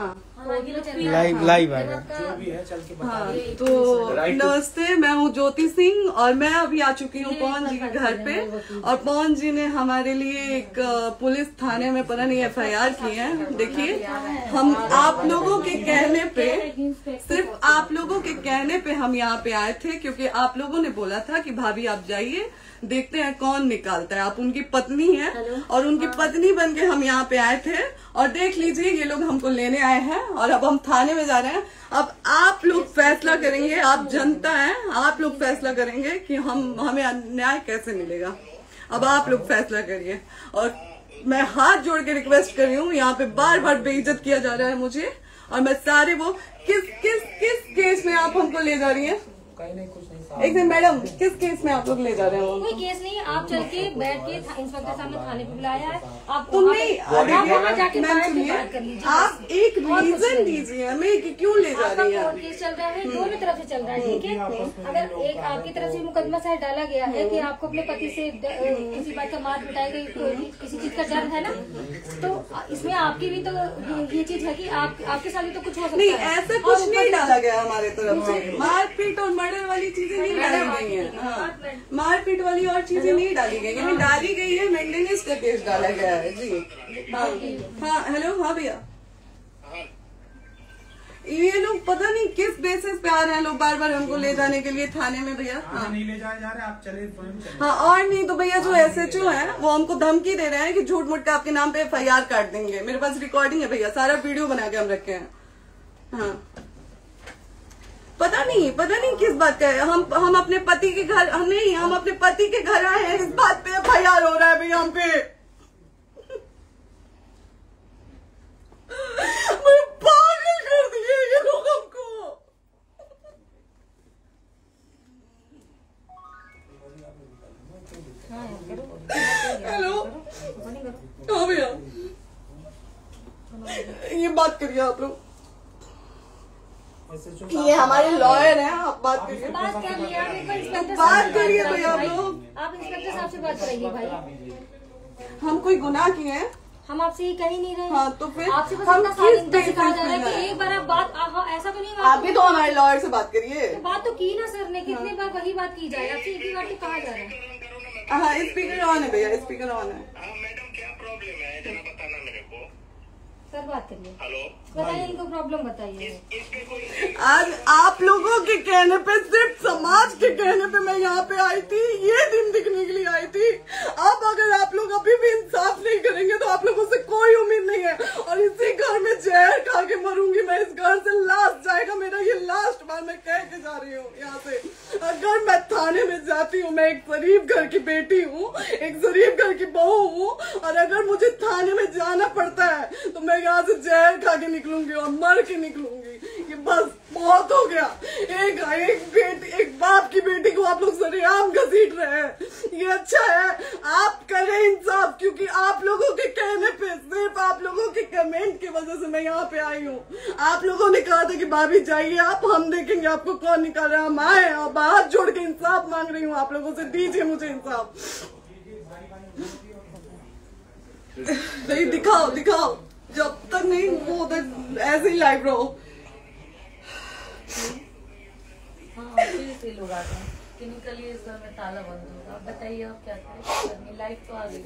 हाँ लाइव है जो भी है चल के बता। हाँ, तो नमस्ते, मैं हूँ ज्योति सिंह और मैं अभी आ चुकी हूँ पवन जी के घर पे। और पवन जी ने हमारे लिए एक पुलिस थाने में पता नहीं FIR की है। देखिए, हम आप लोगों के कहने पे, सिर्फ आप लोगों के कहने पे हम यहाँ पे आए थे, क्योंकि आप लोगों ने बोला था कि भाभी आप जाइए, देखते हैं कौन निकालता है। आप उनकी पत्नी हैं और उनकी पत्नी बन के हम यहाँ पे आए थे। और देख लीजिए, ये लोग हमको लेने आए हैं और अब हम थाने में जा रहे हैं। अब आप लोग फैसला करेंगे, आप जनता हैं, आप लोग फैसला करेंगे कि हमें न्याय कैसे मिलेगा। अब आप लोग फैसला करिए। और मैं हाथ जोड़ के रिक्वेस्ट कर रही हूँ, यहाँ पे बार बार बेइज्जत किया जा रहा है मुझे। और मैं सारे वो किस केस में आप हमको ले जा रही हैं? कहीं नहीं, कुछ नहीं। एक दिन मैडम, किस केस में आप लोग ले जा रहे हो? कोई केस नहीं, आप चल के बैठ के इंस्पेक्टर साहब ने थाने पे बुलाया है। आप तुमने वहाँ जाके बात कर लीजिए। आप एक रीजन दीजिए हमें कि क्यों ले जा रही है। कोर्ट केस चल रहा है, दोनों तरफ से चल रहा है, ठीक है। अगर एक आपकी तरफ से मुकदमा शायद डाला गया है कि आपको अपने पति से किसी बात का मार पिटाई गई, किसी चीज का डर है ना, तो इसमें आपकी भी तो ये चीज है कि आपके साथ भी तो कुछ हो सकता है। नहीं, ऐसा कुछ नहीं डाला गया हमारे तरफ से। मारपीट और मर्डर वाली चीजें नहीं डाली गई है। हाँ, मारपीट वाली और चीजें नहीं डाली गई है। डाली गई है मेंटेनेंस का केस डाला गया है जी। हाँ हेलो, हाँ भैया, ये लोग पता नहीं किस बेसिस पे आ रहे हैं लोग बार बार हमको ले जाने के लिए थाने में भैया। हाँ, नहीं ले जाए जा रहे, आप चले। हाँ, और नहीं तो भैया जो SHO है वो हमको धमकी दे रहे हैं कि झूठ मूठ का आपके नाम पे FIR काट देंगे। मेरे पास रिकॉर्डिंग है भैया, सारा वीडियो बना के हम रखे हैं। हाँ, पता नहीं किस बात का है। हम अपने पति के घर, हम अपने पति के घर आए हैं, इस बात पे FIR हो रहा है भैया हम पे। पागल कर दिए ये लोग हमको। हेलो, हाँ भैया, ये बात करिए आप लोग। ये हमारे लॉयर हैं, आप बात करिए। बात कर लिया, बात करिए भैया आप लोग। आप इंस्पेक्टर साहब से बात कराइए भाई। हम कोई गुनाह किए हैं? हम आपसे ये कह ही नहीं रहे। हाँ, तो फिर आपसे बस हम इतना किस साथ इनका सिखाया जा रहा है बेसिस कि एक बार आप बात ऐसा तो नहीं। आप भी तो हमारे लॉयर से बात करिए। तो बात तो की ना सर ने, कितने बार वही बात की जाए, आपसे एक ही बार तो कहा जा रहा है। हाँ, स्पीकर ऑन है भैया, स्पीकर ऑन है। मैडम क्या प्रॉब्लम है जरा बताना मेरे को। सर बात करिए। हेलो, बताइए, इनको प्रॉब्लम बताइए। आज आप लोगों के कहने पे, सिर्फ समाज के कहने पे मैं यहाँ पे आई थी, ये दिन दिखने के लिए आई थी। अब अगर आप लोग अभी भी इंसाफ नहीं करेंगे तो आप लोगों से कोई उम्मीद नहीं है। और इसी घर में जहर खा के मरूंगी मैं। इस घर से लास्ट जाएगा मेरा, ये लास्ट बार मैं कह के जा रही हूँ यहाँ से। अगर मैं थाने में जाती हूँ, मैं एक गरीब घर की बेटी हूँ, एक गरीब घर की बहू हूँ, और अगर मुझे थाने में जाना पड़ता है तो मैं यहाँ से जहर खा के निकलूंगी और मर के निकलूंगी। ये बस बहुत हो गया। एक बाप की बेटी को आप लोग सरेआम घसीट रहे हैं। ये अच्छा है? आप करें इंसाफ, क्योंकि आप लोगों के कहने पे, सिर्फ आप लोगों के कमेंट की वजह से मैं यहाँ पे आई हूँ। आप लोगों ने कहा था कि भाभी जाइए आप, हम देखेंगे आपको कौन निकाल रहा है। हम आए और हाथ जोड़ के इंसाफ मांग रही हूँ आप लोगों से, दीजिए मुझे इंसाफ। नहीं, दिखाओ। जब तक नहीं वो उधर ऐसे ही लाइव रहो। हाँ, फिर से लोग आते हैं कि निकलिए, इस घर में ताला बंद होगा। बताइए आप क्या करें, लाइफ तो आ गई।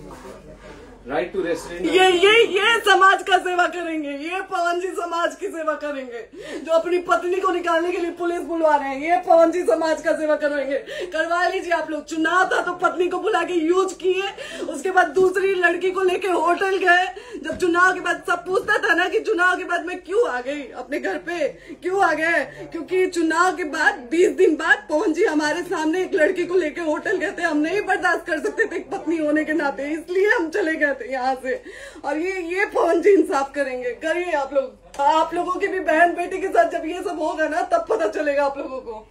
Right to restaurant. ये समाज का सेवा करेंगे, ये पवन जी समाज की सेवा करेंगे। जो अपनी पत्नी को निकालने के लिए पुलिस बुलवा रहे हैं, ये पवन जी समाज का सेवा करेंगे। करवा लीजिए आप लोग। चुनाव था तो पत्नी को बुला के यूज किए, उसके बाद दूसरी लड़की को लेके होटल गए। जब चुनाव के बाद सब पूछता था ना कि चुनाव के बाद मैं क्यों आ गई अपने घर पे, क्यों आ गए, क्योंकि चुनाव के बाद 20 दिन बाद पवन जी हमारे सामने एक लड़की को लेके होटल गए थे। हम नहीं बर्दाश्त कर सकते थे एक पत्नी होने के नाते, इसलिए हम चले गए थे यहाँ से। और ये पवन जी इंसाफ करेंगे। करिए आप लोग। आप लोगों की भी बहन बेटी के साथ जब ये सब होगा ना, तब पता चलेगा आप लोगों को।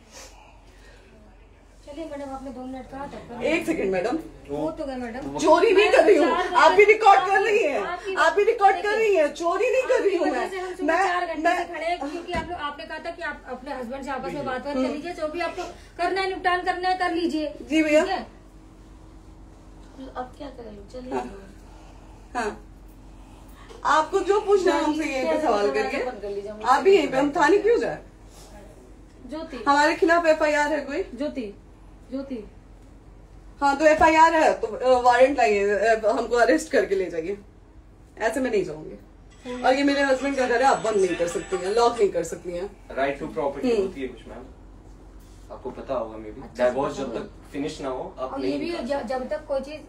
चलिए मैडम, आपने 2 मिनट कहा था। 1 सेकंड मैडम, वो तो गए मैडम। चोरी नहीं कर रही हूँ, आप भी रिकॉर्ड कर रही हैं, आप भी रिकॉर्ड कर रही हैं। चोरी नहीं कर रही हूँ मैं 4 घंटे से खड़े हैं, क्योंकि आपने कहा था कि आप अपने हस्बैंड से आपस में बात कर लीजिए, जो भी आपको करना है, निपटान करना है, कर लीजिए। जी भैया। अब क्या करें, चलिए। हाँ, आपको जो पूछना है हमसे यहीं पे सवाल करिए। आप भी यहीं पे, हम थाने क्यों जाए? ज्योति, हमारे खिलाफ FIR है कोई? ज्योति हाँ तो FIR है तो वारंट लाइए, हमको अरेस्ट करके ले जाइए। ऐसे मैं नहीं जाऊंगी। और ये मेरे हस्बैंड का घर है, आप बंद नहीं कर सकती हैं, लॉक नहीं कर सकती हैं। राइट टू प्रॉपर्टी होती है कुछ मैम, आपको पता होगा। मे बी डाइवोर्स जब तक फिनिश ना हो आप और नहीं ये भी निकाल सकते। जब तक कोई चीज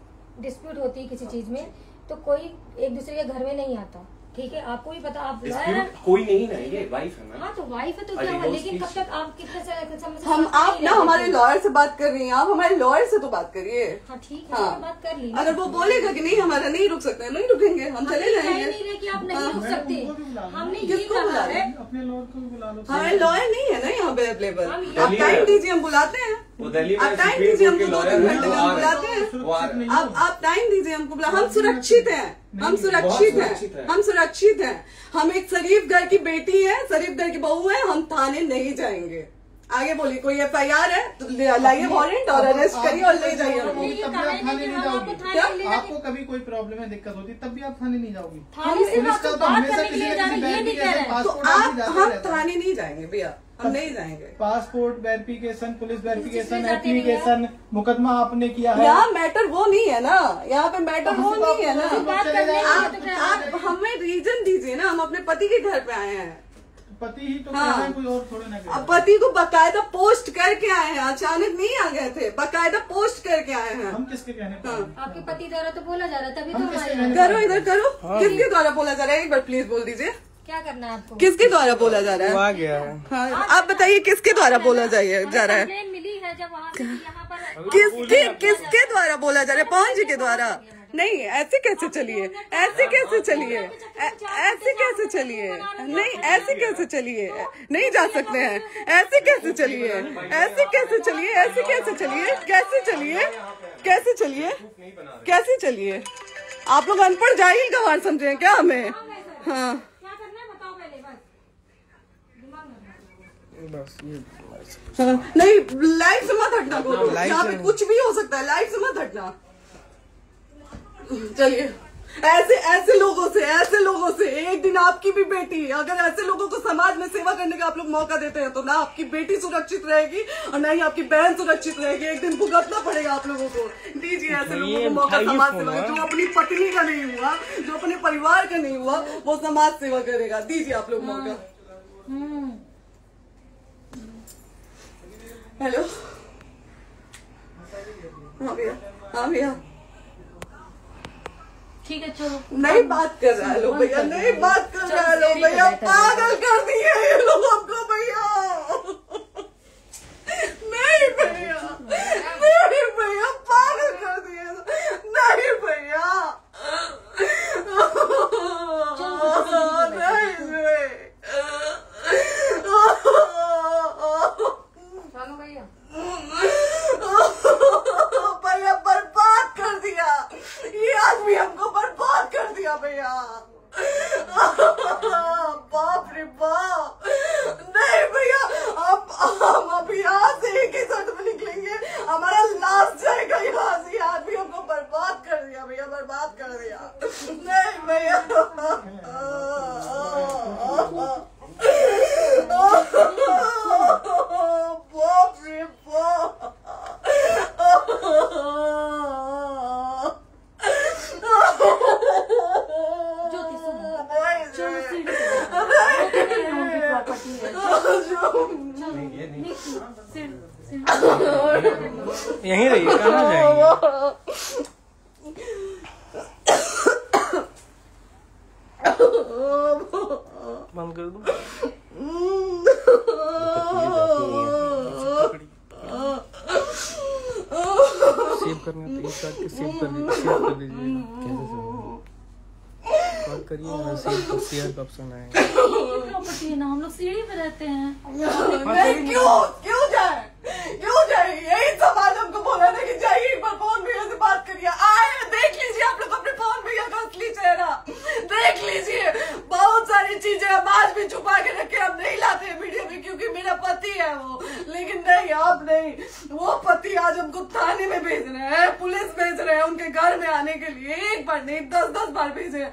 डिस्प्यूट होती है किसी चीज में तो कोई एक दूसरे के घर में नहीं आता, ठीक है? आपको भी पता, आप Dispute कोई नहीं ना, ये वाइफ है मैम। हाँ तो वाइफ है तो और क्या हुआ, divorce लेकिन कब case- तक आप कितने समय से हम साथ आप नहीं ना रह हमारे सकते? लॉयर से बात कर रही हैं, आप हमारे लॉयर से तो बात करिए। हाँ ठीक है, हाँ। मैंने बात कर ली। अगर वो बोलेगा कि नहीं हमारा नहीं रुक सकते, नहीं रुकेंगे, हम चले कह जाएंगे। नहीं रहे कि आप नहीं रुक सकते, हमने ये किसको बुला कहा रहे? है। अपने लॉयर को भी बुला लो। हमारे लॉयर नहीं है ना यहाँ पे अवेलेबल। हम आप दिल्ली टाइम में- दीजिए, हम बुलाते हैं। वो दिल्ली में आप टाइम सुप्रीम दीजिए कोर्ट के हमको, 2 लॉयर घंटे हैं, में वो आ बुलाते रहे हैं। हैं, वो आ रहे हैं। आप टाइम दीजिए हमको, हम सुरक्षित हैं, हम सुरक्षित सुरक्षित हैं, हैं। हम सुरक्षित हैं। हम एक शरीफ घर की बेटी है, शरीफ घर की बहू है, हम थाने नहीं जाएंगे। आगे बोलिए, कोई FIR है तो लाइए वारंट और अरेस्ट करिए और ले जाइए हमको। तभी आप थाने नहीं जाओगी। क्या? आपको कभी कोई प्रॉब्लम है, दिक्कत होती तब भी आप थाने नहीं जाओगी। थाने से पुलिस बात का तो बात हमेशा करने के किसी लिए न जा रहे किसी हैं, ये नहीं कह रहे हैं। तो पासपोर्ट आप जाते हम रहता है। थाने नहीं जाएंगे भैया, हम नहीं जाएंगे। पासपोर्ट वेरिफिकेशन, पुलिस वेरिफिकेशन, किसमें जाते नहीं एप्लीकेशन, मुकदमा आपने किया है। यहाँ मैटर वो नहीं है ना, यहाँ पे मैटर वो नहीं है ना। बात करने के लिए तो क्या आप हमें रीजन दीजिए ना, हम अपने पति के घर पे आए हैं। पति ही तो हाँ। कह रहे हैं, कोई और थोड़े ना कह रहे अब हैं। पति को बकायदा पोस्ट करके आए हैं, अचानक नहीं आ गए थे, बकायदा पोस्ट करके आए हैं। हम किसके कहने पर हाँ। हैं? आपके पति द्वारा तो बोला जा रहा है, तभी तो हम किसके हमारे कहने करो इधर करो, किसके द्वारा बोला जा रहा है? एक बार प्लीज बोल दीजिए, क्या करना है आपको? किसके द्वारा बोला जा रहा वो है? आ गया है। हाँ, आप बताइए किसके द्वारा बोला जा रहा है? कंप्लेन मिली है जब वहाँ से यहाँ पर किसके द्वारा बोला जा रहा है? पवन जी के द्वारा? नहीं, ऐसे कैसे चलिए, ऐसे कैसे चलिए, ऐसे कैसे चलिए, नहीं ऐसे कैसे चलिए, नहीं जा सकते हैं, ऐसे कैसे चलिए, ऐसे कैसे चलिए, ऐसे कैसे चलिए, कैसे चलिए, कैसे चलिए, कैसे चलिए? आप लोग अनपढ़ जाहिल गंवार समझे हैं क्या हमें? हाँ क्या करना है बताओ पहले, बस दिमाग में बस ये हाँ, नहीं लाइफ से मत हटना, बोलो लाइफ यहाँ पे से- कुछ भी हो सकता है, लाइफ से मत हटना। चलिए, ऐसे लोगों से एक दिन आपकी भी बेटी, अगर ऐसे लोगों को समाज में सेवा करने का आप लोग मौका देते हैं तो ना आपकी बेटी सुरक्षित रहेगी और ना ही आपकी बहन सुरक्षित रहेगी। एक दिन भुगतना पड़ेगा आप लोगों को। दीजिए ऐसे लोगों को मौका समाज सेवा का, जो अपनी पत्नी का नहीं हुआ, जो अपने परिवार का नहीं हुआ, वो समाज सेवा करेगा। दीजिए आप लोग मौका। हेलो, हाँ भैया, हाँ भैया, ठीक है चलो। नहीं बात कर रहा है लोग भैया, नहीं बात कर रहा है लोग भैया, पागल कर दिए ये लोग हमको भैया। नहीं भैया, नहीं भैया, पागल कर दिए, नहीं भैया, नहीं चलो भैया, भैया बर्बाद कर दिया ये आदमी, हमको बर्बाद कर दिया भैया। बाप रे बाप, नहीं भैया, हम अभी यहाँ से एक ही शर्त में निकलेंगे, हमारा लास्ट जाएगा यहाँ से। ये आदमी हमको बर्बाद कर दिया भैया, बर्बाद कर दिया। नहीं भैया, बाप रे बाप, ज्योति सुनो, नहीं, चलो सीढ़ी पे प्रॉपर्टी है, यहीं रहिए, कहाँ जाएंगे? बंद कर दो। सेव करना तो इस काट के सेव कर दीजिए, कॉल करिए, सेव शेयर का ऑप्शन आएगा। प्रॉपर्टी है ना, हम लोग सीढ़ी पे रहते हैं। नहीं, क्यों जाए, क्यों जाए? यही समाज हमको बोला था कि जाइए एक बार पवन भैया से बात करिए। आए, देख लीजिए आप लोग अपने पवन भैया का असली चेहरा, देख लीजिए। बहुत सारी चीजें हम आज भी छुपा के रखे, हम नहीं लाते वीडियो में क्योंकि मेरा पति है वो, लेकिन नहीं, आप नहीं। वो पति आज हमको थाने में भेज रहे हैं, पुलिस भेज रहे हैं उनके घर में आने के लिए, एक बार नहीं 10-10 बार भेजे।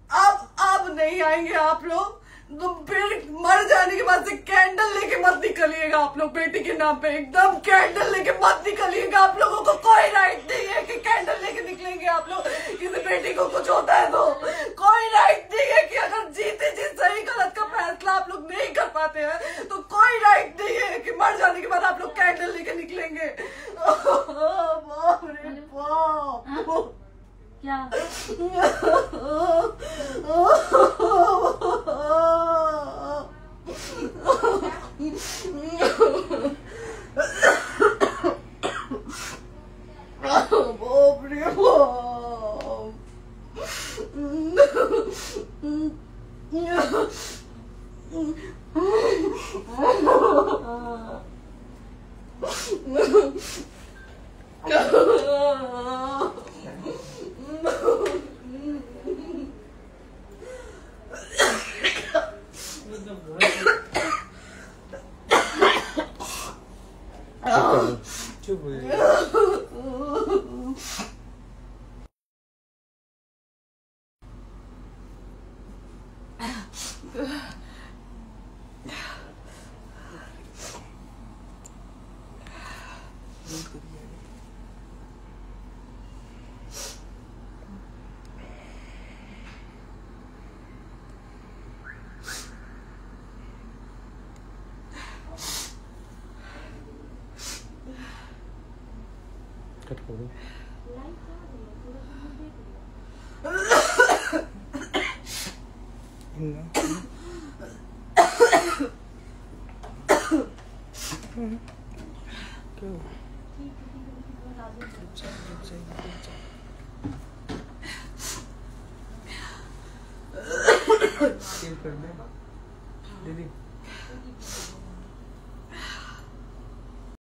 अब नहीं आएंगे आप लोग, तो फिर मर जाने के बाद से कैंडल लेके मत निकलिएगा आप लोग बेटी के नाम पे, एकदम कैंडल लेके मत निकलिएगा। आप लोगों को कोई राइट नहीं है कि कैंडल लेके निकलेंगे आप लोग। किसी बेटी को कुछ होता है तो कोई राइट नहीं है कि अगर जीते जी सही गलत का फैसला आप लोग नहीं कर पाते हैं तो कोई राइट नहीं है कि मर जाने के बाद आप लोग कैंडल लेके निकलेंगे। बाप रे बाप, क्या बाप रे चुप हो जाइए। कट कर दो। कर दे दीदी।